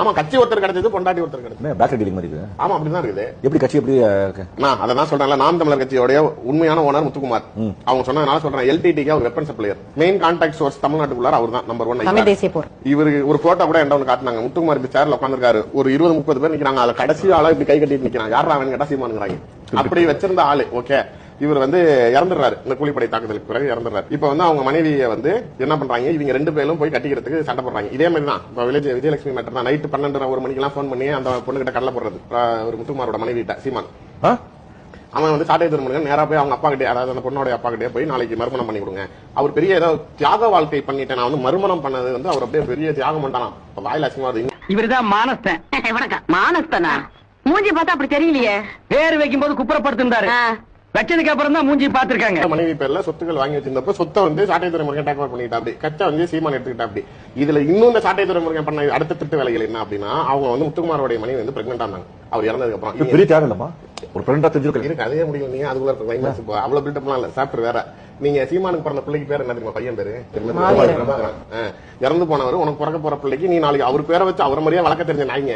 ஆமா கட்சி ஒருத்தர் கிடைச்சது பொண்டாட்டி ஒருத்தர் கிடைச்சது பேக் டீலிங் மாதிரி இருக்கு. ஆமா அப்படிதான் இருக்குது. எப்படி கட்சி எப்படி நான் அதான் சொல்றேன்ல, நாம் தமிழர் கட்சியோட உண்மையான ஓனர் முத்துக்குமார். அவங்க சொன்னதுனால சொல்றேன், எல்டிடிக்கு அவர் weapon supplier, main contact source தமிழ்நாட்டுக்குள்ளார அவர் தான் நம்பர் 1. இவரு ஒரு போட்டோ கூட என்ன காட்டினாங்க, முத்துக்குமார் இந்த சேர்ல உட்காந்துருக்காரு, ஒரு 20-30 பேர் நிக்கிறாங்க, அதுல கடைசி ஆளா இப்படி கை கட்டிட்டு நிக்கிறாங்க, யாரா அவன் கேட்டா சீமானுங்கிறாங்க. அப்படி வச்சிருந்த ஆளு ஓகே. இவர் இறந்துடுறாரு, இந்த கூலிப்படை தாக்குதலுக்கு பிறகு இறந்துடுறாரு. இப்ப அவங்க மனைவியை என்ன பண்றாங்க, இவங்க 2 பேரும் போய் கட்டிக்கிறதுக்கு சண்டை போடுறாங்க. இதே மாதிரி தான் இப்ப விஜயலட்சுமி மேட்டர் தான். நைட்டு 12:30 மணிக்கு எல்லாம் போன் பண்ணி அந்த பொண்ணு கிட்ட கடலை போடுறது ஒரு முத்துக்குமாரோட மனைவி கிட்ட சீமான். அவன் சாட்டை திருமணம் நேரா போய் அவங்க அப்பா கிட்டே, அதாவது அந்த பொண்ணோட அப்பா கிட்டே போய் நாளைக்கு மறுமணம் பண்ணி கொடுங்க. அவர் பெரிய ஏதாவது தியாக வாழ்க்கை பண்ணிட்டேன், நான் மறுமணம் பண்ணது அவர் அப்படியே பெரிய தியாகம் பண்ணானா. வாயில அசிங்கமா இவருதான் மானஸ்தன். வணக்கம். மானஸ்தனா? மூஞ்சி பார்த்தா அப்படி தெரியலையே. பேர் வைக்கும் போது குப்புறப்படுத்திருந்தாரு, வச்சதுக்கு அப்புறம் தான் மூஞ்சி பாத்துருக்காங்க. மனைவி பேர்ல சொத்துக்கள் வாங்கி வச்சிருந்தப்ப சொத்தை சாட்டை துறைமுருகன் டேக் ஓவர் பண்ணிட்டா, அப்படி கச்சா சீமான் எடுத்துக்கிட்டா. அப்படி இதுல இன்னும் இந்த சாட்டை துறைமுருகன் பண்ண அடுத்த திட்டு வேலைகள் என்ன அப்படின்னா, அவங்க முத்துக்குமாரோட மனைவி பிரெக்னெண்டா இருந்தாங்க. அவர் இறந்ததுக்கு அப்புறம் பெரிய தியாகம் இல்லமா, ஒரு பிரெண்டா தெரிஞ்சிருக்கு. அதே முடியும். நீங்க அதுக்குள்ள அவ்வளவு பில்டப்லாம் இல்ல, சாப்டர் வேற. நீங்க சீமானுக்கு பிறந்த பிள்ளைக்கு பேர் என்ன தெரியுமா? பையன் பேரு இறந்து போனவர். உனக்கு பிறக்க போற பிள்ளைக்கு நீ நாளைக்கு அவர் பேரை வச்சு அவர் மாதிரியா வளர்க்க தெரிஞ்ச நாய்ங்க.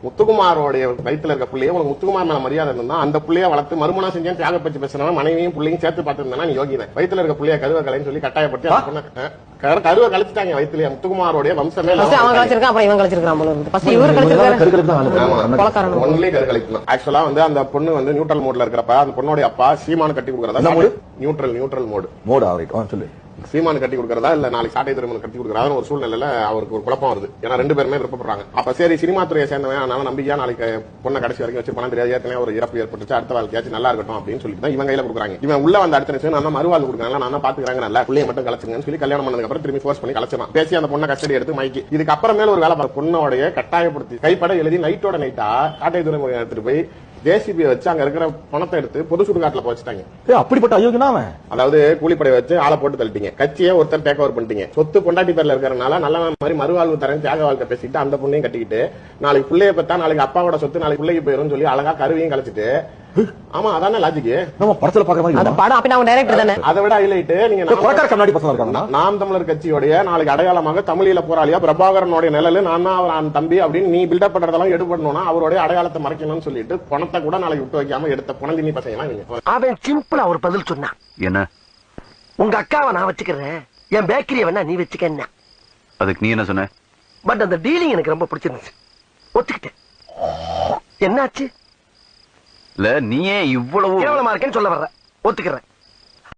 முத்துக்குமாரோடைய வயிற்றுல இருக்க பிள்ளைய உனக்கு முத்துக்குமார் மேல மரியாதை இருந்தா அந்த பிள்ளைய வளர்த்து மறுமணம் செஞ்சேன் தியாக பற்றி பேசினா மனைவியும் பிள்ளையும் சேர்த்து பார்த்துருந்தா நீ யோகின. வயிற்றுல இருக்க பிள்ளைய கருவ கலைன்னு சொல்லி கட்டாயப்பட்டு கருவ கழிச்சிட்டாங்க. வயிற்றுல முத்துக்குமாரோடைய வம்சமே ஆக்சுவலா அந்த பொண்ணு நியூட்ரல் மோட்ல இருக்கிறப்ப அந்த பொண்ணோட அப்பா சீமானு கட்டி கொடுக்கறதா நியூட்ரல் மோடு சீமானு கட்டி கொடுக்கறதா இல்ல நாளைக்கு சாட்டை திருமணம் கட்டி கொடுக்கறதா ஒரு சூழ்நிலையில அவருக்கு ஒரு குழப்பம் வருது. ஏன்னா 2 பேருமே விருப்பப்படுறாங்க. அப்ப சரி சினிமா துறையை சேர்ந்தவன், அதனால நம்பிக்கையா நாளைக்கு பொண்ணை கடைசி வரைக்கும் வச்சு பணம் தெரியாது, ஏற்கனவே ஒரு இறப்பு ஏற்பட்டுச்சு, அடுத்த வாழ்க்கையாச்சும் நல்லா இருக்கட்டும் அப்படின்னு சொல்லிட்டு தான் இவங்க கையில கொடுக்குறாங்க. இவன் உள்ள வந்து அடுத்த நிமிஷம் நான் மறுவாழ்வு கொடுக்குறாங்க, நான் பாத்துக்கிறாங்க, நல்லா பிள்ளைய மட்டும் கலச்சுங்கன்னு சொல்லி கல்யாணம் பண்ணதுக்கு அப்புறம் திரும்பி ஃபோர்ஸ் பண்ணி கலச்சிடலாம். பேசி அந்த பொண்ணை கஸ்டடி எடுத்து மைக்கி இதுக்கு அப்புறமேல ஒரு வேலை பார்க்க பொண்ணோடைய கட்டாயப்படுத்தி கைப்பட எழுதி நைட்டோட நைட்டா சாட்டை துறைமுகம் எடுத்துட்டு போய் ஜேசிபி வச்சு அங்க இருக்கிற பணத்தை எடுத்து பொது சுடுகாட்டுல போச்சுட்டாங்க. அப்படிப்பட்ட அயோக்கியனா அவன். அதாவது கூலிப்படை வச்சு ஆளை போட்டு தள்ளிட்டீங்க, கட்சியே ஒருத்தர் டேக் ஓவர் பண்ணிட்டீங்க, சொத்து பொண்டாட்டி பேர்ல இருக்கிறனால நல்ல மாதிரி மறுவாழ்வு தரேன் தியாக வாழ்க்கை பேசிட்டு அந்த பொண்ணையும் கட்டிக்கிட்டு நாளைக்கு பிள்ளைய பத்தா நாளைக்கு அப்பாவோட சொத்து நாளைக்கு பிள்ளைக்கு போயிரும் சொல்லி அழகா கருவியும் கழிச்சிட்டு. ஆமா அதானே லாஜிக். நம்ம படத்துல பாக்குற மாதிரி அந்த படம் அப்ப நான் டைரக்டர் தானே. அதை விட ஹைலைட் நீங்க கண்ணாடி பசங்க இருக்காங்க. நாம் தமிழர் கட்சியோட நாளைக்கு அடையாளமாக தமிழீழ போராளியா பிரபாகரனுடைய நிழல் நான் அவன் தம்பி அப்படின்னு நீ பில்டப் பண்றதெல்லாம் எடுபடணும்னா அவருடைய அடையாளத்தை மறைக்கணும்னு சொல்லிட்டு பணத்தை கூட நாளைக்கு விட்டு வைக்காம எடுத்த புனந்தினி பசங்க. அவன் சிம்பிளா ஒரு பதில் சொன்னான். என்ன? உங்க அக்காவை நான் வச்சுக்கிறேன், என் பேக்கரியை வேணா நீ வச்சுக்க. அதுக்கு நீ என்ன சொன்ன? பட் அந்த டீலிங் எனக்கு ரொம்ப பிடிச்சிருந்துச்சு, ஒத்துக்கிட்டேன். என்னாச்சு? இல்ல நீ ஏன் இவ்வளவு கேவலமா இருக்கேன்னு சொல்ல வர்ற, ஒத்துக்கிறேன்.